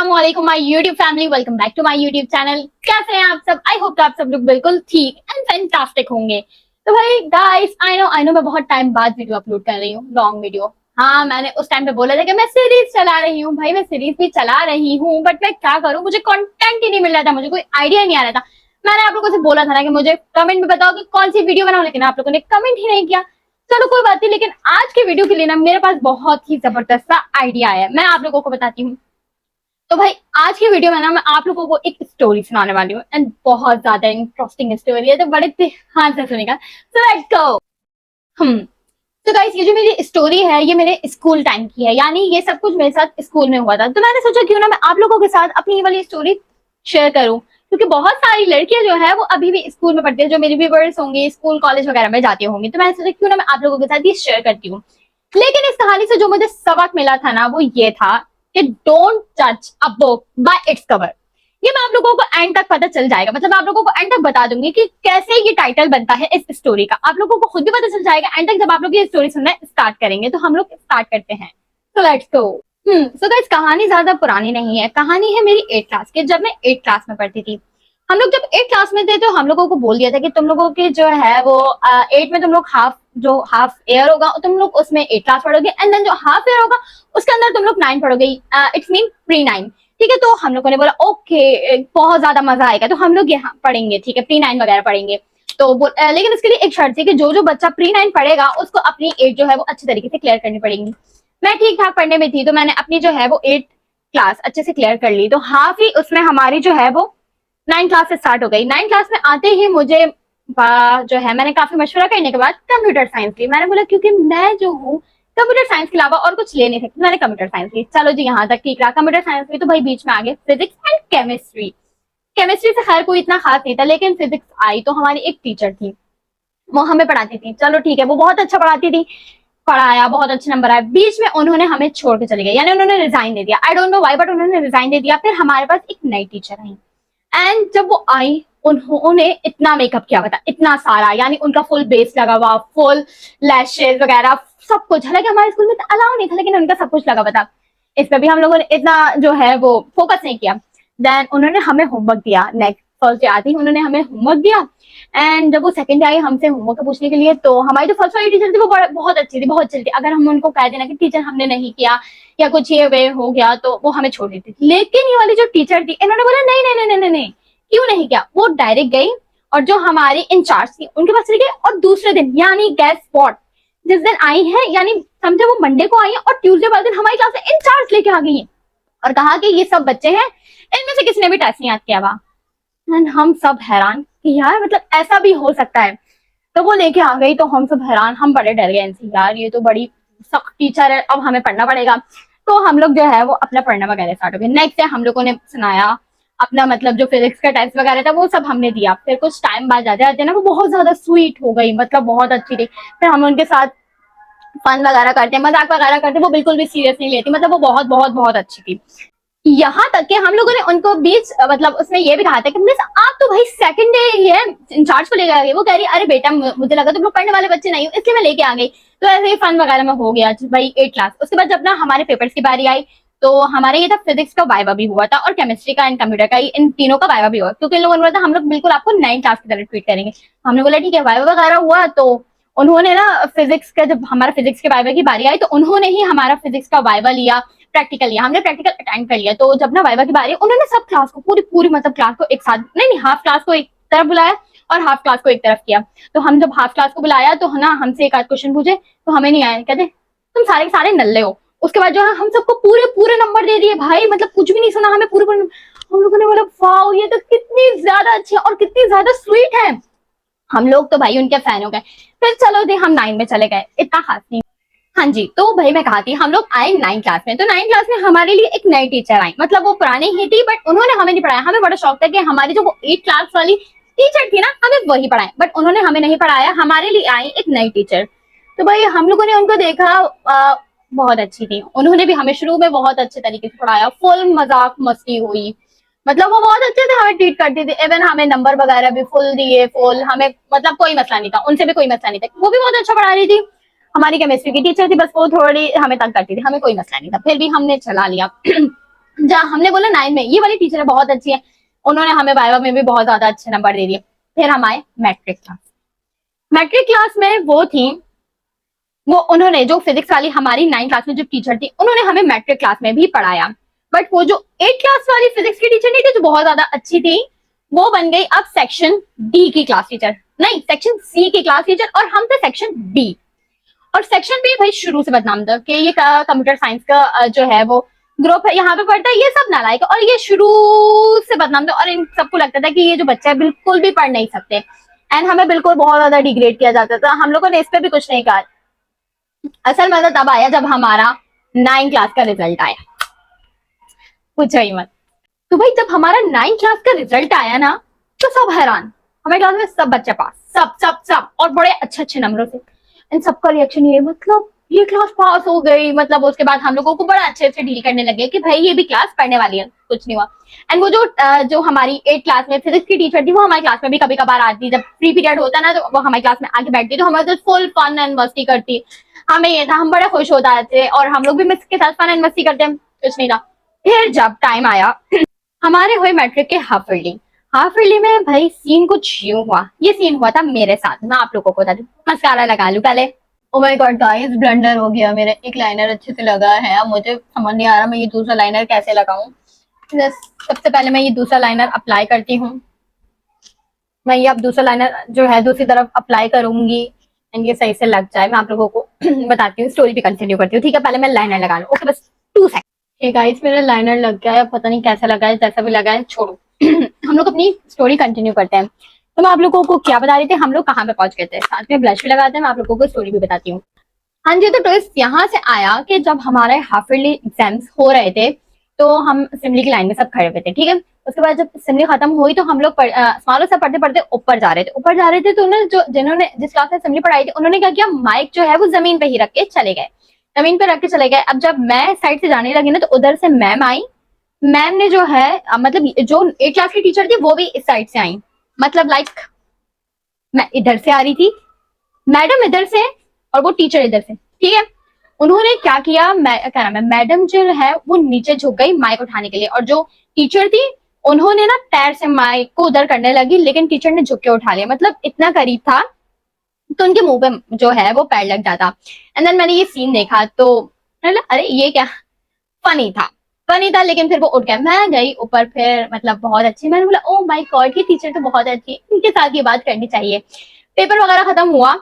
अस्सलामुअलैकुम my YouTube family, welcome back to my YouTube channel. कैसे हैं आप सब? आई होप आप सब लोग बिल्कुल ठीक एंड फैंटास्टिक होंगे। तो भाई गाइस, आई नो मैं बहुत टाइम बाद वीडियो अपलोड कर रही हूँ, लॉन्ग वीडियो। हाँ, मैंने उस टाइम पे बोला था कि मैं सीरीज चला रही हूँ। भाई मैं सीरीज भी चला रही हूँ, बट मैं क्या करूँ, मुझे कंटेंट ही नहीं मिल रहा था, मुझे कोई आइडिया नहीं आ रहा था। मैंने आप लोगों से बोला था ना कि मुझे कमेंट में बताओ कि कौन सी वीडियो बनाऊं, लेकिन आप लोगों ने कमेंट ही नहीं किया। चलो कोई बात नहीं, लेकिन आज के वीडियो के लिए ना मेरे पास बहुत ही जबरदस्त सा आइडिया है, मैं आप लोगों को बताती हूँ। तो भाई आज की वीडियो में ना मैं आप लोगों को एक स्टोरी सुनाने वाली हूँ एंड बहुत ज्यादा इंटरेस्टिंग स्टोरी है, तो बड़े ध्यान से सुनेगा। So let's go. हम तो गाइस, ये जो मेरी स्टोरी है ये मेरे स्कूल टाइम की है, यानी ये सब कुछ मेरे साथ स्कूल में हुआ था। तो मैंने सोचा क्यों ना मैं आप लोगों के साथ अपनी ये वाली स्टोरी शेयर करूं, क्योंकि बहुत सारी लड़कियां जो है वो अभी भी स्कूल में पढ़ती है, जो मेरी व्यूअर्स होंगी स्कूल कॉलेज वगैरह में जाती होंगी। तो मैंने सोचा क्यों ना मैं आप लोगों के साथ ये शेयर करती हूँ। लेकिन इस कहानी से जो मुझे सबक मिला था ना वो ये था कि डोंट जज a book by its cover. ये मैं आप लोगों को एंड तक पता चल जाएगा, मतलब आप लोगों को एंड तक बता दूंगी कि कैसे ये टाइटल बनता है इस स्टोरी का। आप लोगों को खुद भी पता चल जाएगा एंड तक, जब आप लोग ये स्टोरी सुनना स्टार्ट करेंगे। तो हम लोग स्टार्ट करते हैं। तो लेट्स गो। सो गाइस, कहानी ज्यादा पुरानी नहीं है, कहानी है मेरी 8th क्लास की, जब मैं 8th क्लास में पढ़ती थी। हम लोग जब 8th क्लास में थे तो हम लोगों को बोल दिया था कि तुम लोगों की जो है वो 8 में तुम लोग हाफ ईयर होगा, तुम लोग उसमें 8th क्लास पढ़ोगे, एंड देन जो हाफ ईयर होगा उसके अंदर तुम लोग 9 पढ़ोगे। It's mean pre 9। ठीक है, तो हम लोगों ने बोला ओके, बहुत ज्यादा मजा आएगा, तो हम लोग यहाँ पढ़ेंगे, ठीक है, प्री 9 वगैरह पढ़ेंगे। तो लेकिन उसके लिए एक शर्त थी कि जो जो बच्चा प्री 9 पढ़ेगा उसको अपनी 8 जो है वो अच्छी तरीके से क्लियर करनी पड़ेगी। मैं ठीक ठाक पढ़ने में थी, तो मैंने अपनी जो है वो 8th क्लास अच्छे से क्लियर कर ली। तो हाफ ही उसमें हमारी जो है वो 9 क्लास से स्टार्ट हो गई। 9 क्लास में आते ही मुझे जो है मैंने काफी मशवरा करने के बाद कंप्यूटर साइंस ली। मैंने बोला क्योंकि मैं जो हूँ कंप्यूटर साइंस के अलावा और कुछ ले नहीं सकती, मैंने कंप्यूटर साइंस ली। चलो जी, यहाँ तक ठीक रहा। कंप्यूटर साइंस ली तो भाई बीच में आ गए फिजिक्स एंड केमिस्ट्री। केमिस्ट्री से खैर कोई इतना खास नहीं था, लेकिन फिजिक्स आई तो हमारी एक टीचर थी, वो हमें पढ़ाती थी। चलो ठीक है, वो बहुत अच्छा पढ़ाती थी, पढ़ाया, बहुत अच्छे नंबर आए। बीच में उन्होंने हमें छोड़ के चले गए, यानी उन्होंने रिजाइन दे दिया। I don't know why, but उन्होंने रिजाइन दे दिया। फिर हमारे पास एक नई टीचर आई एंड जब वो आई उन्होंने इतना मेकअप किया, बता, इतना सारा, यानी उनका फुल बेस लगा हुआ, फुल लैशेज वगैरह सब कुछ। हालांकि हमारे स्कूल में तो अलाउ नहीं था, लेकिन उनका सब कुछ लगा, बता। इस पर भी हम लोगों ने इतना जो है वो फोकस नहीं किया। देन उन्होंने हमें होमवर्क दिया। नेक्स्ट फर्स्ट डे आती उन्होंने हमें होमवर्क दिया, एंड जब वो सेकंड डे आई हमसे होमवर्क पूछने के लिए, तो हमारी जो फर्स्ट वाली टीचर थी वो बहुत अच्छी थी, बहुत अच्छी थी। अगर हम उनको कह देना कि टीचर हमने नहीं किया या कुछ ये वे हो गया तो वो हमें छोड़ देती थी। लेकिन ये वाली जो टीचर थी, इन्होंने बोला नहीं नहीं नहीं नहीं नहीं, क्यों नहीं किया। वो डायरेक्ट गई और जो हमारी इंचार्ज थी उनके पास चली गई, और दूसरे दिन यानी गैस स्पॉट जिस दिन आई है, यानी समझे वो मंडे को आई है, और ट्यूसडे वाले दिन हमारी क्लास में इंचार्ज लेके आ गई है और कहा कि ये सब बच्चे हैं, इनमें से किसी ने भी टेस्ट नहीं याद किया हुआ। एंड हम सब हैरान कि यार मतलब ऐसा भी हो सकता है। तो वो लेके आ गई तो हम सब हैरान, हम बड़े डर गए इनसे, यार ये तो बड़ी सख्त टीचर है, अब हमें पढ़ना पड़ेगा। तो हम लोग जो है वो अपना पढ़ना वगैरह स्टार्ट हो गए। नेक्स्ट डे हम लोगों ने सुनाया अपना, मतलब जो फिजिक्स का टेस्ट वगैरह था वो सब हमने दिया। फिर कुछ टाइम बाद जाते जाते ना वो बहुत ज्यादा स्वीट हो गई, मतलब बहुत अच्छी थी। फिर हम उनके साथ फन वगैरह करते, मजाक वगैरह करते, वो बिल्कुल भी सीरियस नहीं लेती, मतलब वो बहुत बहुत बहुत अच्छी थी। यहाँ तक कि हम लोगों ने उनको बीच मतलब उसमें ये भी कहा था कि मिस आप तो भाई सेकंड डे ये इंचार्ज को लेकर आ गई। वो कह रही अरे बेटा मुझे लगा तुम लोग पढ़ने वाले बच्चे नहीं हो, इसलिए मैं लेके आ गई। तो ऐसे ही फन वगैरह में हो गया भाई 8 क्लास। उसके बाद जब ना हमारे पेपर्स की बारी आई, तो हमारे ये था फिजिक्स का वाइवा भी हुआ था और केमिस्ट्री का एंड कंप्यूटर का, इन तीनों का वाइवा भी हुआ, क्योंकि इन लोगों ने बोला था हम लोग बिल्कुल आपको 9 क्लास की तरह ट्रीट करेंगे। हमने बोला ठीक है। वाइवा वगैरह हुआ तो उन्होंने ना फिजिक्स का, जब हमारा फिजिक्स के वाइवा की बारी आई तो उन्होंने ही हमारा फिजिक्स का वाइवा लिया, प्रैक्टिकल लिया, हमने प्रैक्टिकल अटेंड कर लिया। तो जब ना वाइवा की बारी, उन्होंने सब क्लास को पूरी पूरी मतलब क्लास को एक साथ, नहीं हाफ क्लास को एक तरफ बुलाया और हाफ क्लास को एक तरफ किया। तो हम जब हाफ क्लास को बुलाया तो ना हमसे एक आध क्वेश्चन पूछे, तो हमें नहीं आया, कहते तुम सारे के सारे नल्ले हो। उसके बाद जो है हम सबको पूरे पूरे नंबर दे दिए भाई, मतलब कुछ भी नहीं सुना, हमें पूरे पूरे। हम लोगों ने बोला वाओ ये तो कितनी ज्यादा अच्छी है और कितनी ज्यादा स्वीट है। हम लोग तो भाई उनके फैन हो गए। फिर चलो जी हम 9 में चले गए, इतना खास नहीं। हाँ जी, तो भाई मैं कहा थी हम लोग आए 9 क्लास में। तो 9 क्लास में हमारे लिए एक नई टीचर आई, मतलब वो पुरानी ही थी बट उन्होंने हमें नहीं पढ़ाया। हमें बड़ा शौक था कि हमारी जो वो 8 क्लास वाली टीचर थी ना हमें वही पढ़ाए, बट उन्होंने हमें नहीं पढ़ाया, हमारे लिए आई एक नई टीचर। तो भाई हम लोगों ने उनको देखा, बहुत अच्छी थी। उन्होंने भी हमें शुरू में बहुत अच्छे तरीके से पढ़ाया, फुल मजाक मस्ती हुई, मतलब वो बहुत अच्छे से हमें ट्रीट करती थी। इवन हमें नंबर वगैरह भी फुल दिए, फुल, हमें मतलब कोई मसला नहीं था, उनसे भी कोई मसला नहीं था। वो भी बहुत अच्छा पढ़ा रही थी। हमारी केमिस्ट्री की टीचर थी, बस वो थोड़ी हमें तंग करती थी, हमें कोई मसला नहीं था, फिर भी हमने चला लिया। जहाँ हमने बोला 9 में ये वाली टीचर बहुत अच्छी है, उन्होंने हमें वाइवा में भी बहुत ज्यादा अच्छे नंबर दे दिए। फिर हम आए मैट्रिक क्लास। मैट्रिक क्लास में वो थी, वो उन्होंने जो फिजिक्स वाली हमारी 9 क्लास में जो टीचर थी, उन्होंने हमें मैट्रिक क्लास में भी पढ़ाया। बट वो जो 8 क्लास वाली फिजिक्स की टीचर नहीं थी, जो बहुत ज्यादा अच्छी थी, वो बन गई अब सेक्शन डी की क्लास टीचर, नहीं सेक्शन सी की क्लास टीचर, और हम थे सेक्शन बी। और सेक्शन बी भाई शुरू से बदनाम था कि ये कंप्यूटर साइंस का जो है वो ग्रुप है, यहाँ पे पढ़ता है, ये सब नालायक, और ये शुरू से बदनाम था, और इन सबको लगता था कि ये जो बच्चा है बिल्कुल भी पढ़ नहीं सकते, एंड हमें बिल्कुल बहुत ज्यादा डिग्रेड किया जाता था। हम लोगों ने इस पे भी कुछ नहीं कहा। असल मजा तब आया जब हमारा 9 क्लास का रिजल्ट आया, पूछो ही मत। तो भाई जब हमारा 9 क्लास का रिजल्ट आया ना, तो सब हैरान, हमारे क्लास में सब बच्चे पास, सब सब सब, और बड़े अच्छे अच्छे नंबरों से। इन सबका रिएक्शन ये, मतलब ये क्लास पास हो गई, मतलब उसके बाद हम लोगों को बड़ा अच्छे से डील करने लगे कि भाई ये भी क्लास पढ़ने वाली है, कुछ नहीं हुआ। एंड वो जो हमारी 8 क्लास में फिजिक्स की टीचर थी, वो हमारी क्लास में भी कभी कभार आती, जब फ्री पीरियड होता ना, तो वो हमारी क्लास में आके बैठती, तो हमारे साथ फुल फन एंड मस्ती करती। हमें ये था, हम बड़े खुश होता थे, और हम लोग भी मिस के साथ फन एंड मस्ती करते हैं, कुछ नहीं था। फिर जब टाइम आया हमारे हुए मैट्रिक के हाफ ईयरली, हाफ ईयरली में भाई सीन कुछ यूं हुआ, ये सीन हुआ था मेरे साथ, मैं आप लोगों को बता दूं। मस्कारा लगा लूं पहले। Oh my God guys, blunder हो गया मेरा, एक लाइनर अच्छे से लगा है, अब मुझे समझ नहीं आ रहा मैं ये दूसरा लाइनर कैसे लगाऊं। सबसे पहले मैं ये दूसरा लाइनर अप्लाई करती हूँ। मैं ये अब दूसरा लाइनर जो है दूसरी तरफ अप्लाई करूंगी, एंड ये सही से लग जाए, मैं आप लोगों को बताती हूँ, स्टोरी भी कंटिन्यू करती हूँ। ठीक है, पहले मैं लाइनर लगा लूं। ओके, बस 2 सेकंड। ठीक गाइस, मेरा लाइनर लग गया है, पता नहीं कैसा लगा है, जैसा भी लगा है छोड़ो। हम लोग अपनी स्टोरी कंटिन्यू करते हैं। तो मैं आप लोगों को क्या बता रही थी, हम लोग कहाँ पे पहुंच गए थे, साथ में ब्लश भी लगाते हैं, मैं आप लोगों को स्टोरी भी बताती हूँ। हाँ जी, तो ट्विस्ट यहाँ से आया कि जब हमारे हाफ ईयरली एग्जाम्स हो रहे थे, तो हम असेंबली की लाइन में सब खड़े हुए थे, ठीक है। उसके बाद जब असेंबली खत्म हुई, तो हम लोग स्मॉलो से पढ़ते पढ़ते ऊपर जा रहे थे, तो उन्होंने जिन्होंने जिस क्लास में असेंबली पढ़ाई थी, उन्होंने क्या किया, माइक जो है वो जमीन पे ही रख के चले गए, जमीन पे रख के चले गए। अब जब मैं साइड से जाने लगी ना, तो उधर से मैम आई। मैम ने जो है मतलब जो 8 क्लास की टीचर थी, वो भी इस साइड से आई, मतलब लाइक मैं इधर से आ रही थी, मैडम इधर से, और वो टीचर इधर से, ठीक है। उन्होंने क्या किया, क्या नाम है, मैडम जो है वो नीचे झुक गई माइक उठाने के लिए, और जो टीचर थी उन्होंने ना पैर से माइक को उधर करने लगी, लेकिन टीचर ने झुक के उठा लिया, मतलब इतना करीब था, तो उनके मुंह पे जो है वो पैर लग जाता। एंड देन मैंने ये सीन देखा, तो अरे ये क्या, फनी था, फनी था, लेकिन फिर वो उठ गया। मैं गई ऊपर, फिर मतलब बहुत अच्छी, मैंने बोला ओ माय गॉड की टीचर तो बहुत अच्छी, इनके साथ ये बात करनी चाहिए। पेपर वगैरह खत्म हुआ,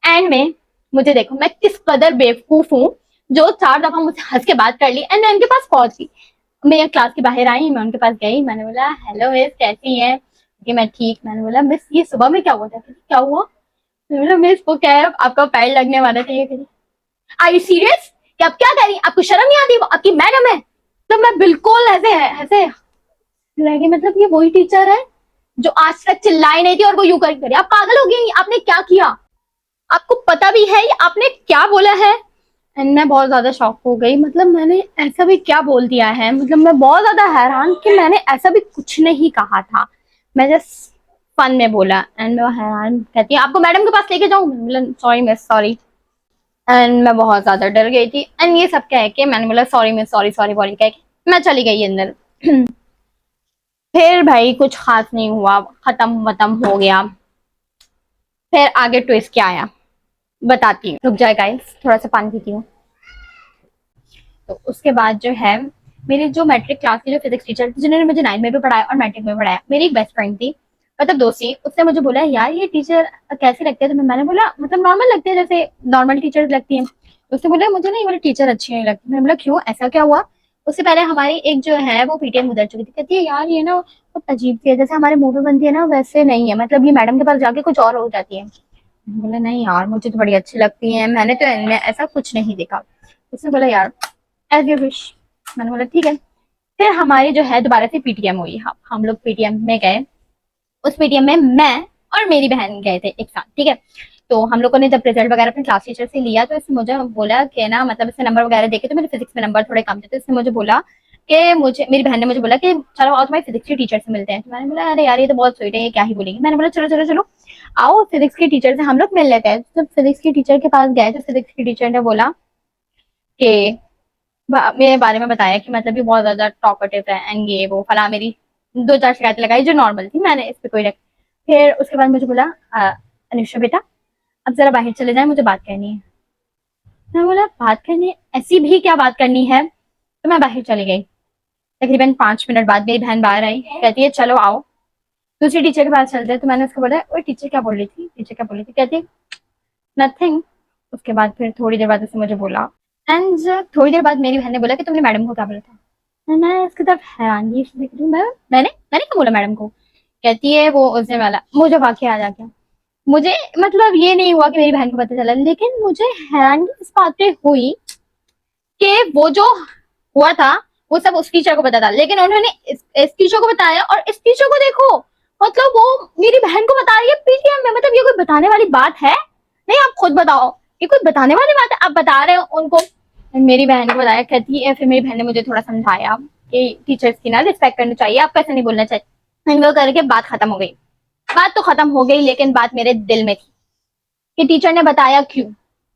एंड में मुझे देखो मैं किस कदर बेवकूफ हूँ, जो 4 दफा मुझसे हंस के बात कर ली, एंड मैं उनके पास पहुंच गई। मैं क्लास के बाहर आई, मैं उनके पास गई, मैंने बोला हेलो मिस कैसी हैं, कि मैं ठीक। मैंने बोला मिस ये सुबह में क्या हुआ था, क्या हुआ, मैंने बोला मिस वो क्या है, आपका पैर लगने वाला था, ये आर यू सीरियस, कि आप क्या कह रही हैं, आपको शर्म नहीं आती, वो आपकी मैडम है। तो मैं बिल्कुल ऐसे ऐसे लगी, मतलब ये वही टीचर है जो आज तक चिल्लाई नहीं थी, और वो यूं करी, आप पागल हो गई, आपने क्या किया, आपको पता भी है आपने क्या बोला है। एंड मैं बहुत ज्यादा शॉक हो गई, मतलब मैंने ऐसा भी क्या बोल दिया है, मतलब मैं बहुत ज्यादा हैरान कि मैंने ऐसा भी कुछ नहीं कहा था, मैं जस्ट फन में बोला। एंड मैं हैरान, कहती है आपको मैडम के पास लेके जाऊं, सॉरी मिस सॉरी। एंड मैं बहुत ज्यादा डर गई थी, एंड ये सब कह के मैंने बोला सॉरी मिस सॉरी सॉरी बोल कह के मैं चली गई अंदर। फिर भाई कुछ खास नहीं हुआ, खत्म खत्म हो गया। फिर आगे ट्विस्ट क्या आया बताती हूँ, रुक जाए गाइस, थोड़ा सा पानी पीती हूँ। तो उसके बाद जो है, मेरी जो मैट्रिक क्लास की जो फिजिक्स टीचर थी, जिन्होंने मुझे 9 में भी पढ़ाया और मैट्रिक में पढ़ाया, मेरी एक बेस्ट फ्रेंड थी, मतलब दोस्ती, उसने मुझे बोला यार ये टीचर कैसी लगती है तुम्हें, मैंने बोला मतलब नॉर्मल लगती है, जैसे नॉर्मल टीचर लगती है। उसने बोला मुझे ना ये वाली टीचर अच्छी नहीं लगती। मैंने बोला क्यों, ऐसा क्या हुआ। उससे पहले हमारी एक जो है वो पीटीएम गुजर चुकी थी, कहती है यार ये ना बहुत अजीब सी है, जैसे हमारे मुंह पे बनती है ना वैसे नहीं है, मतलब ये मैडम के पास जाके कुछ और हो जाती है। बोला नहीं यार मुझे तो बड़ी अच्छी लगती है, मैंने तो इनमें ऐसा कुछ नहीं देखा। उसने बोला यार एज यू विश। मैंने बोला ठीक है। फिर हमारी जो है दोबारा से पीटीएम हुई, हम लोग पीटीएम में गए। उस पीटीएम में मैं और मेरी बहन गए थे एक साथ, ठीक है। तो हम लोगों ने जब रिजल्ट वगैरह अपने क्लास टीचर से लिया, तो इसने मुझे बोला कि ना, मतलब इसने नंबर वगैरह देखे, तो मेरे फिजिक्स में नंबर थोड़े कम थे, तो इसने मुझे बोला कि मुझे, मेरी बहन ने मुझे बोला कि चलो आओ तुम्हारी फिजिक्स की टीचर से मिलते हैं। तो मैंने बोला अरे यार ये तो बहुत स्वीट है, ये क्या ही बोलेंगे। मैंने बोला चलो चलो चलो आओ फिजिक्स की टीचर से हम लोग मिल लेते हैं। तो फिजिक्स की टीचर के पास गए, तो फिजिक्स की टीचर ने बोला कि मेरे बारे में बताया कि मतलब ये बहुत ज्यादा टॉकेटिव है एंड ये वो फला, मेरी 2-4 शिकायतें लगाई जो नॉर्मल थी, मैंने इस पे कोई रख। फिर उसके बाद मुझे बोला अनुष्का बेटा अब जरा बाहर चले जाए, मुझे बात करनी है। मैं बोला बात करनी है, ऐसी भी क्या बात करनी है? तो मैं बाहर चली गई। तकरीबन 5 मिनट बाद मेरी बहन बाहर आई, कहती है चलो आओ दूसरी टीचर के पास चलते हैं। तो मैंने उसको बोला ओए टीचर क्या बोल रही थी, टीचर क्या बोल रही थी? कहती नथिंग। उसके बाद फिर थोड़ी देर बाद उसने मुझे बोला एंड थोड़ी देर बाद मेरी बहन ने बोला कि तुमने मैडम को क्या बोला था? मैं इसकी तरफ हैरानगी से देख रही हूँ, मैंने मैंने क्या बोला मैडम को? कहती है वो उसने वाला, मुझे वाकई याद आ गया। मुझे मतलब ये नहीं हुआ कि मेरी बहन को पता चला, लेकिन मुझे हैरानगी इस बात पे हुई कि वो जो हुआ था वो सब उस टीचर को पता था, लेकिन उन्होंने इस टीचर को बताया। और इस टीचर को देखो, मतलब वो मेरी बहन को बता रही है पीटीएम में। मतलब ये कोई बताने वाली बात है? नहीं आप खुद बताओ, ये कोई बताने वाली बात है? आप बता रहे हो उनको। मेरी बहन को बताया, कहती है फिर मेरी बहन ने मुझे थोड़ा समझाया कि टीचर्स की ना रिस्पेक्ट करनी चाहिए, आपको ऐसा नहीं बोलना चाहिए। वो करके बात खत्म हो गई। बात तो खत्म हो गई, लेकिन बात मेरे दिल में थी कि टीचर ने बताया क्यों।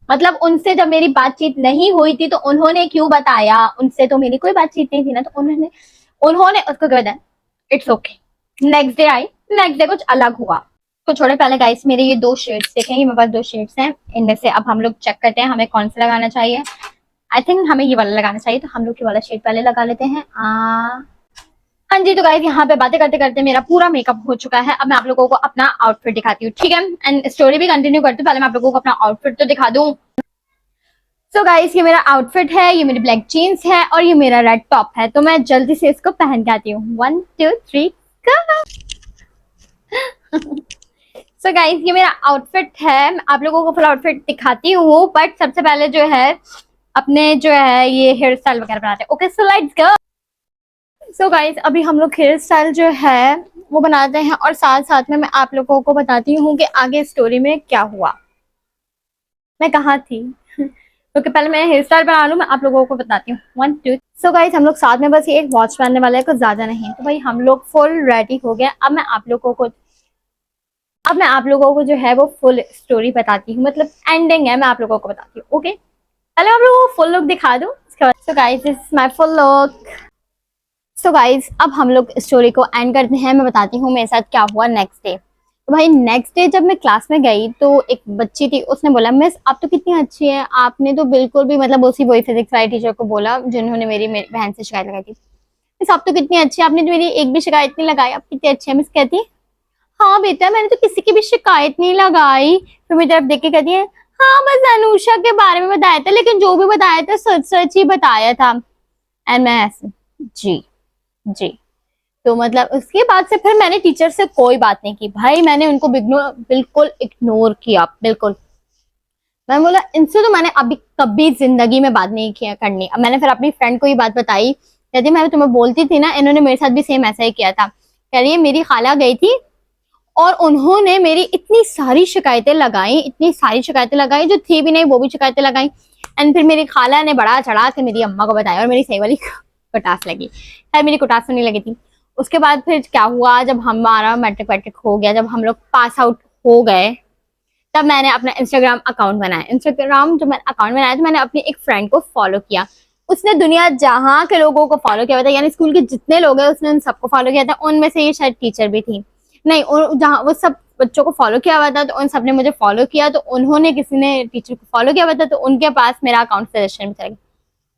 मतलब उनसे जब मेरी बातचीत नहीं हुई थी तो उन्होंने क्यों बताया? उनसे तो मेरी कोई बातचीत नहीं थी ना, तो उन्होंने उन्होंने उसको क्या बताया? It's okay. Next day I, next day कुछ अलग हुआ। तो छोड़े, पहले गाइस मेरे ये 2 शेड्स देखें, ये मेरे पास 2 शेड्स हैं। इनमें से अब हम लोग चेक करते हैं हमें कौन सा लगाना चाहिए। आई थिंक हमें ये वाला लगाना चाहिए, तो हम लोग ये वाला शेड पहले लगा लेते हैं। हाँ जी, तो गाइस यहाँ पे बातें करते करते मेरा पूरा मेकअप हो चुका है। अब मैं आप लोगों को अपना आउटफिट दिखाती हूँ, ठीक है? एंड स्टोरी भी कंटिन्यू करती हूँ, पहले मैं आप लोगों को अपना आउटफिट तो दिखा दूँ। सो गाइस ये मेरा आउटफिट है, ये मेरी ब्लैक जीन्स है और ये मेरा रेड टॉप है। तो मैं जल्दी से इसको पहन के आती हूँ। 1 2 3 गो। सो गाइस ये मेरा आउटफिट है, मैं आप लोगों को फुल आउटफिट दिखाती हूँ, बट सबसे पहले जो है अपने जो है ये हेयर स्टाइल वगैरह बनाते हैं। Okay so let's go. So guys अभी हम लोग हेयर स्टाइल जो है वो बनाते हैं, और साथ साथ में मैं आप लोगों को बताती हूँ कि आगे स्टोरी में क्या हुआ, मैं कहाँ थी। तो पहले मैं हेयर स्टाइल बना लूँ, मैं आप लोगों को बताती हूँ। 1 2। सो गाइस हम लोग साथ में बस ये एक वॉच पहनने वाले हैं, कुछ ज्यादा नहीं। तो भाई हम लोग फुल रेडी हो गए। अब मैं आप लोगों को जो है वो फुल स्टोरी बताती हूँ, मतलब एंडिंग है, मैं आप लोगों को बताती हूँ। ओके पहले आप लोगों को फुल लुक दिखा दूँ, उसके बाद। So guys this is my full look. So guys अब हम लोग स्टोरी को एंड करते हैं। मैं बताती हूँ मेरे साथ क्या हुआ नेक्स्ट डे। तो भाई नेक्स्ट डे जब मैं क्लास में गई तो एक बच्ची थी, उसने बोला मिस आप तो कितनी अच्छी है, आपने तो बिल्कुल भी मतलब उसी वही फिजिक्स वाली टीचर को बोला जिन्होंने मेरी बहन से शिकायत लगाई थी। मिस आप तो कितनी अच्छी है, आपने तो मेरी एक भी शिकायत नहीं लगाई, आप कितनी अच्छी है। मिस कहती हाँ बेटा मैंने तो किसी की भी शिकायत नहीं लगाई। फिर मेरी तरफ देख के कहती है हाँ बस अनुषा के बारे में बताया था, लेकिन जो भी बताया था सच सच ही बताया था। एंड मैं ऐसे जी जी। तो मतलब उसके बाद से फिर मैंने टीचर से कोई बात नहीं की भाई, मैंने उनको बिल्कुल इग्नोर किया, बिल्कुल। मैं बोला इनसे तो मैंने अभी कभी जिंदगी में बात नहीं किया करनी। अब मैंने फिर अपनी फ्रेंड को ये बात बताई, कहती मैं तुम्हें बोलती थी ना, इन्होंने मेरे साथ भी सेम ऐसा ही किया था। कह रही है मेरी खाला गई थी और उन्होंने मेरी इतनी सारी शिकायतें लगाई, इतनी सारी शिकायतें लगाई, जो थी भी नहीं वो भी शिकायतें लगाई। एंड फिर मेरी खाला ने बड़ा चढ़ा के मेरी अम्मा को बताया और मेरी सही वाली कटास लगी। खैर मेरी कटास तो नहीं लगी थी। उसके बाद फिर क्या हुआ, जब हमारा मैट्रिक वैट्रिक हो गया, जब हम लोग पास आउट हो गए, तब मैंने अपना इंस्टाग्राम अकाउंट बनाया। इंस्टाग्राम जो मैंने अकाउंट बनाया तो मैंने अपनी एक फ्रेंड को फॉलो किया। उसने दुनिया जहाँ के लोगों को फॉलो किया था, यानी स्कूल के जितने लोग हैं उसने उन सबको फॉलो किया था। उनमें से ये शायद टीचर भी थी, नहीं जहाँ वो सब बच्चों को फॉलो किया हुआ था, तो उन सबने मुझे फॉलो किया। तो उन्होंने किसी ने टीचर को फॉलो किया हुआ था, तो उनके पास मेरा अकाउंट सजेशन में चला गया।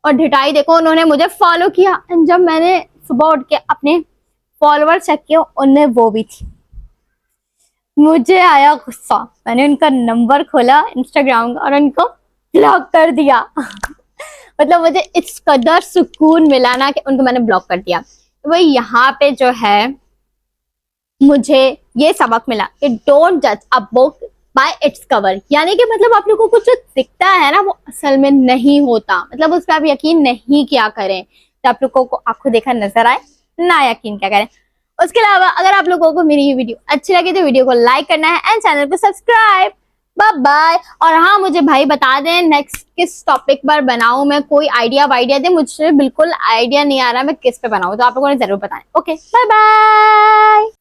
और ढिटाई देखो, उन्होंने मुझे फॉलो किया। एंड जब मैंने सुबह उठ के अपने फॉलोअर चेक किया, उनमें वो भी थी। मुझे आया गुस्सा, मैंने उनका नंबर खोला इंस्टाग्राम का और उनको ब्लॉक कर दिया। मतलब मुझे इस कदर सुकून मिला ना कि उनको मैंने ब्लॉक कर दिया। तो वही यहाँ पे जो है मुझे ये सबक मिला कि डोंट जज a book by its cover, यानी कि मतलब आप लोगों को जो दिखता है ना वो असल में नहीं होता, मतलब उस पर आप यकीन नहीं किया करें। तो आप लोगों को आंखों देखा नजर आए ना यकीन क्या करें। उसके अलावा अगर आप लोगों को मेरी ये वीडियो अच्छी लगी तो वीडियो को लाइक करना है एंड चैनल को सब्सक्राइब। Bye bye. और हाँ मुझे भाई बता दें नेक्स्ट किस टॉपिक पर बनाऊं मैं, कोई आइडिया वाइडिया दे, मुझे बिल्कुल आइडिया नहीं आ रहा मैं किस पे बनाऊं, तो आप लोगों ने जरूर बताएं। Okay bye bye.